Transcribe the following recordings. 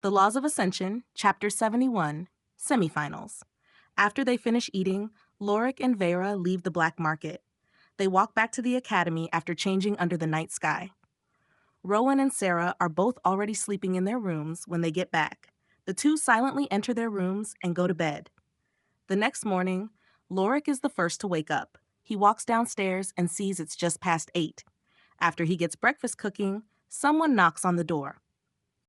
The Laws of Ascension, Chapter 71, Semifinals. After they finish eating, Lorik and Vera leave the black market. They walk back to the academy after changing under the night sky. Rowan and Sarah are both already sleeping in their rooms when they get back. The two silently enter their rooms and go to bed. The next morning, Lorik is the first to wake up. He walks downstairs and sees it's just past 8. After he gets breakfast cooking, someone knocks on the door.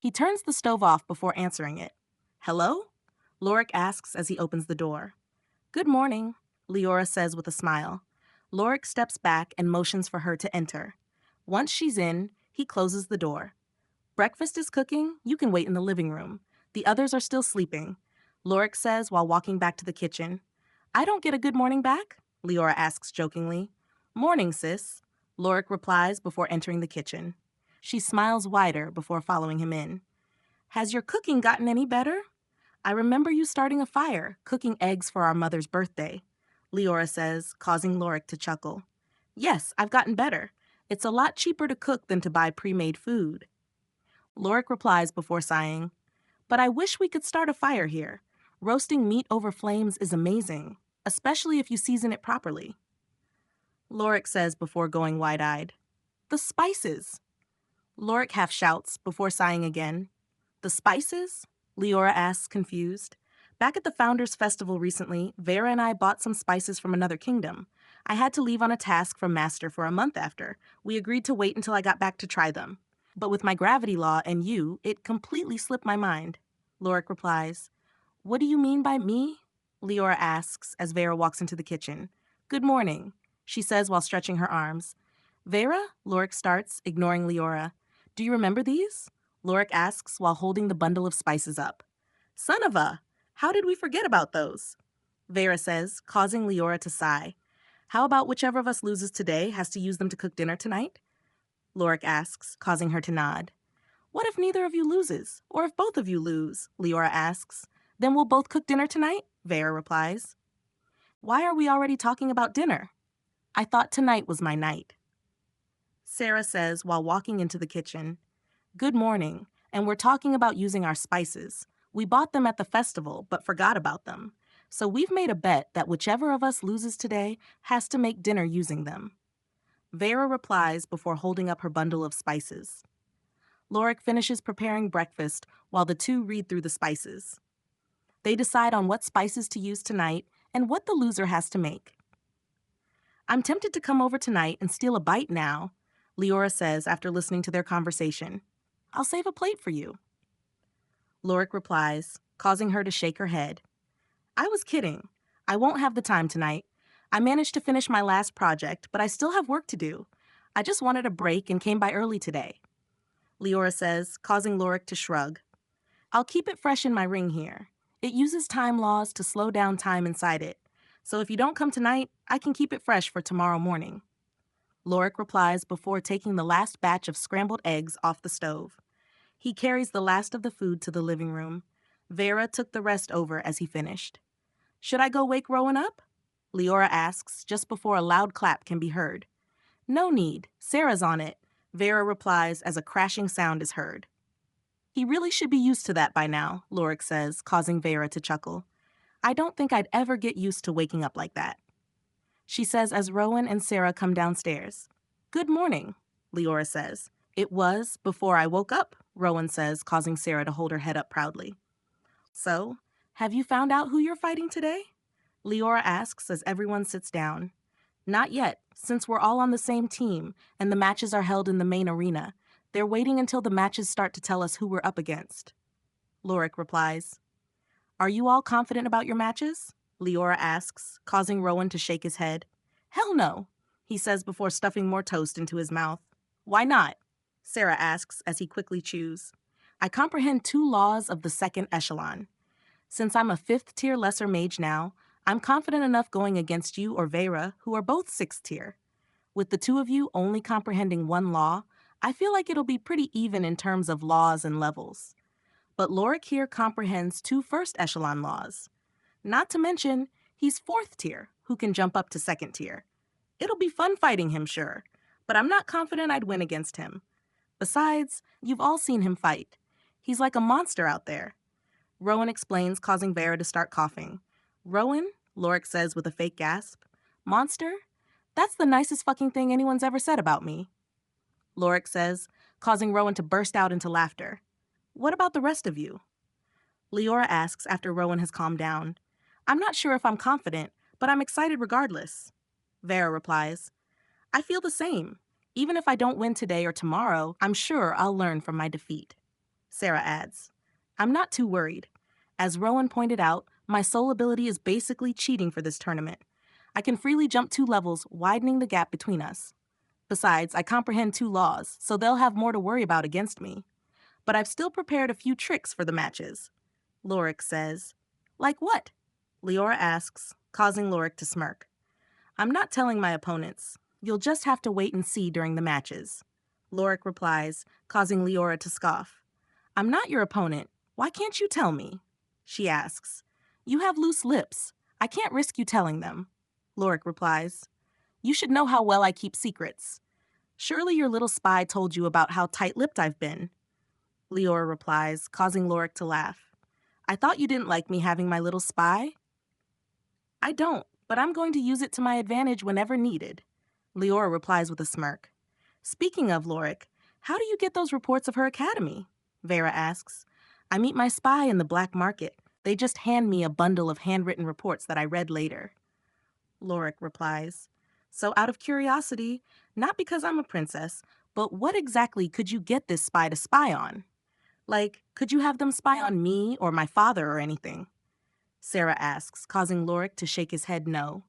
He turns the stove off before answering it. "Hello?" Lorik asks as he opens the door. "Good morning," Leora says with a smile. Lorik steps back and motions for her to enter. Once she's in, he closes the door. "Breakfast is cooking. You can wait in the living room. The others are still sleeping," Lorik says while walking back to the kitchen. "I don't get a good morning back?" Leora asks jokingly. "Morning, sis," Lorik replies before entering the kitchen. She smiles wider before following him in. "Has your cooking gotten any better? I remember you starting a fire, cooking eggs for our mother's birthday," Leora says, causing Lorik to chuckle. "Yes, I've gotten better. It's a lot cheaper to cook than to buy pre-made food." Lorik replies before sighing, "But I wish we could start a fire here. Roasting meat over flames is amazing, especially if you season it properly." Lorik says before going wide-eyed, "The spices." Lorik half shouts before sighing again. "The spices?" Leora asks, confused. "Back at the Founders Festival recently, Vera and I bought some spices from another kingdom. I had to leave on a task from Master for a month after. We agreed to wait until I got back to try them. But with my gravity law and you, it completely slipped my mind." Lorik replies, "What do you mean by me?" Leora asks as Vera walks into the kitchen. "Good morning," she says while stretching her arms. "Vera?" Lorik starts, ignoring Leora. "Do you remember these?" Lorik asks while holding the bundle of spices up. "Son of a! How did we forget about those?" Vera says, causing Leora to sigh. "How about whichever of us loses today has to use them to cook dinner tonight?" Lorik asks, causing her to nod. "What if neither of you loses? Or if both of you lose?" Leora asks. "Then we'll both cook dinner tonight?" Vera replies. "Why are we already talking about dinner? I thought tonight was my night." Sarah says while walking into the kitchen, "Good morning, and we're talking about using our spices. We bought them at the festival, but forgot about them. So we've made a bet that whichever of us loses today has to make dinner using them." Vera replies before holding up her bundle of spices. Lorik finishes preparing breakfast while the two read through the spices. They decide on what spices to use tonight and what the loser has to make. "I'm tempted to come over tonight and steal a bite now," Leora says after listening to their conversation. "I'll save a plate for you." Lorik replies, causing her to shake her head. "I was kidding. I won't have the time tonight. I managed to finish my last project, but I still have work to do. I just wanted a break and came by early today," Leora says, causing Lorik to shrug. "I'll keep it fresh in my ring here. It uses time laws to slow down time inside it. So if you don't come tonight, I can keep it fresh for tomorrow morning." Lorik replies before taking the last batch of scrambled eggs off the stove. He carries the last of the food to the living room. Vera took the rest over as he finished. "Should I go wake Rowan up?" Leora asks just before a loud clap can be heard. "No need. Sarah's on it," Vera replies as a crashing sound is heard. "He really should be used to that by now," Lorik says, causing Vera to chuckle. "I don't think I'd ever get used to waking up like that," she says as Rowan and Sarah come downstairs. "Good morning," Leora says. "It was before I woke up," Rowan says, causing Sarah to hold her head up proudly. "So, have you found out who you're fighting today?" Leora asks as everyone sits down. "Not yet, since we're all on the same team and the matches are held in the main arena. They're waiting until the matches start to tell us who we're up against." Lorik replies. "Are you all confident about your matches?" Leora asks, causing Rowan to shake his head. "Hell no," he says before stuffing more toast into his mouth. "Why not?" Sarah asks as he quickly chews. "I comprehend 2 laws of the second echelon. Since I'm a 5th tier lesser mage now, I'm confident enough going against you or Vera, who are both 6th tier. With the 2 of you only comprehending 1 law, I feel like it'll be pretty even in terms of laws and levels. But Lorik here comprehends 2 first echelon laws. Not to mention, he's 4th tier, who can jump up to 2nd tier. It'll be fun fighting him, sure, but I'm not confident I'd win against him. Besides, you've all seen him fight. He's like a monster out there. Rowan explains, causing Vera to start coughing. Rowan? Lorik says with a fake gasp. Monster? That's the nicest fucking thing anyone's ever said about me. Lorik says, causing Rowan to burst out into laughter. What about the rest of you? Leora asks after Rowan has calmed down. I'm not sure if I'm confident, but I'm excited regardless. Vera replies, I feel the same. Even if I don't win today or tomorrow, I'm sure I'll learn from my defeat. Sarah adds, I'm not too worried. As Rowan pointed out, my soul ability is basically cheating for this tournament. I can freely jump 2 levels, widening the gap between us. Besides, I comprehend 2 laws, so they'll have more to worry about against me. But I've still prepared a few tricks for the matches. Lorik says, Like what? Leora asks, causing Lorik to smirk. I'm not telling my opponents. You'll just have to wait and see during the matches. Lorik replies, causing Leora to scoff. I'm not your opponent. Why can't you tell me? She asks. You have loose lips. I can't risk you telling them. Lorik replies, You should know how well I keep secrets. Surely your little spy told you about how tight-lipped I've been. Leora replies, causing Lorik to laugh. I thought you didn't like me having my little spy? I don't, but I'm going to use it to my advantage whenever needed. Leora replies with a smirk. Speaking of Lorik, how do you get those reports of her academy? Vera asks. I meet my spy in the black market. They just hand me a bundle of handwritten reports that I read later. Lorik replies. So out of curiosity, not because I'm a princess, but what exactly could you get this spy to spy on? Like, could you have them spy on me or my father or anything? Sarah asks, causing Lorik to shake his head no.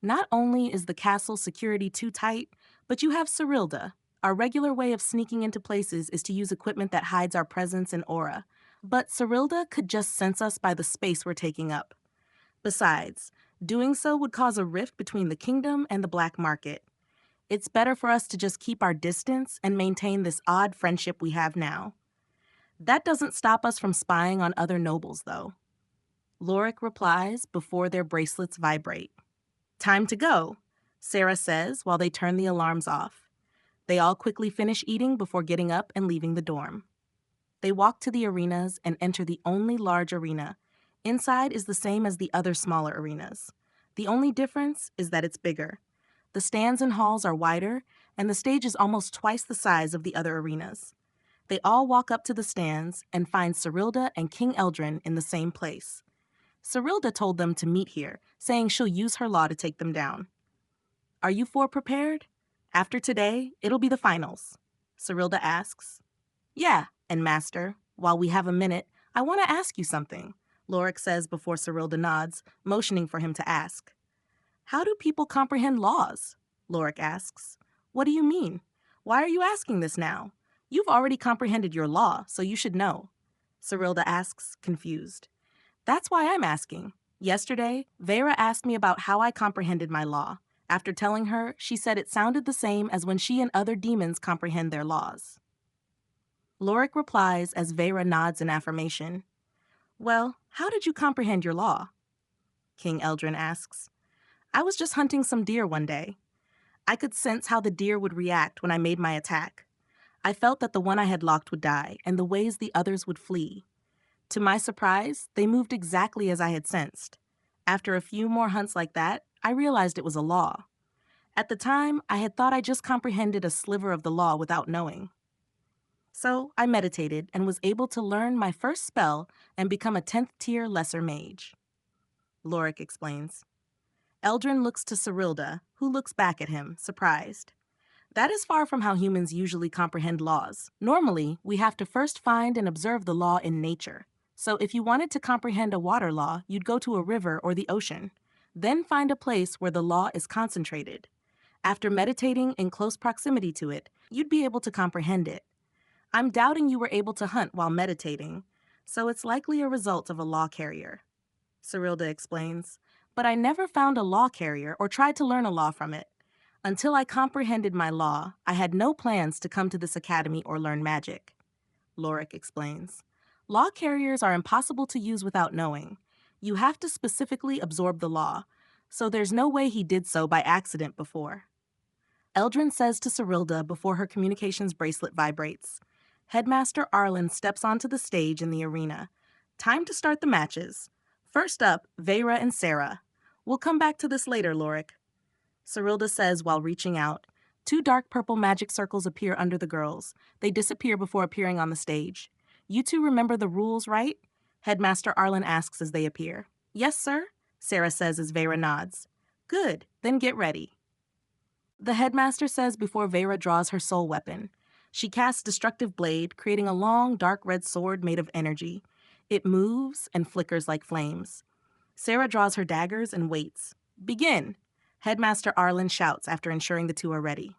Not only is the castle security too tight, but you have Cyrilda. Our regular way of sneaking into places is to use equipment that hides our presence and aura. But Cyrilda could just sense us by the space we're taking up. Besides, doing so would cause a rift between the kingdom and the black market. It's better for us to just keep our distance and maintain this odd friendship we have now. That doesn't stop us from spying on other nobles, though. Lorik replies before their bracelets vibrate. Time to go, Sarah says while they turn the alarms off. They all quickly finish eating before getting up and leaving the dorm. They walk to the arenas and enter the only large arena. Inside is the same as the other smaller arenas. The only difference is that it's bigger. The stands and halls are wider, and the stage is almost twice the size of the other arenas. They all walk up to the stands and find Cyrilda and King Eldrin in the same place. Cyrilda told them to meet here, saying she'll use her law to take them down. Are you four prepared? After today, it'll be the finals. Cyrilda asks. Yeah, and Master, while we have a minute, I want to ask you something, Lorik says before Cyrilda nods, motioning for him to ask. How do people comprehend laws? Lorik asks. What do you mean? Why are you asking this now? You've already comprehended your law, so you should know. Cyrilda asks, confused. That's why I'm asking. Yesterday, Vera asked me about how I comprehended my law. After telling her, she said it sounded the same as when she and other demons comprehend their laws. Lorik replies as Vera nods in affirmation. Well, how did you comprehend your law? King Eldrin asks. I was just hunting some deer one day. I could sense how the deer would react when I made my attack. I felt that the one I had locked would die, and the ways the others would flee. To my surprise, they moved exactly as I had sensed. After a few more hunts like that, I realized it was a law. At the time, I had thought I just comprehended a sliver of the law without knowing. So I meditated and was able to learn my first spell and become a 10th tier lesser mage. Lorik explains. Eldrin looks to Cyrilda, who looks back at him, surprised. That is far from how humans usually comprehend laws. Normally, we have to first find and observe the law in nature. So if you wanted to comprehend a water law, you'd go to a river or the ocean. Then find a place where the law is concentrated. After meditating in close proximity to it, you'd be able to comprehend it. I'm doubting you were able to hunt while meditating, so it's likely a result of a law carrier. Cyrilda explains, but I never found a law carrier or tried to learn a law from it. Until I comprehended my law, I had no plans to come to this academy or learn magic. Lorik explains. Law carriers are impossible to use without knowing. You have to specifically absorb the law, so there's no way he did so by accident before. Eldrin says to Cyrilda before her communications bracelet vibrates, Headmaster Arlen steps onto the stage in the arena. Time to start the matches. First up, Vera and Sarah. We'll come back to this later, Lorik. Cyrilda says while reaching out. Two dark purple magic circles appear under the girls. They disappear before appearing on the stage. You two remember the rules, right? Headmaster Arlen asks as they appear. Yes, sir, Sarah says as Vera nods. Good, then get ready. The headmaster says before Vera draws her soul weapon. She casts Destructive Blade, creating a long, dark red sword made of energy. It moves and flickers like flames. Sarah draws her daggers and waits. Begin! Headmaster Arlen shouts after ensuring the two are ready.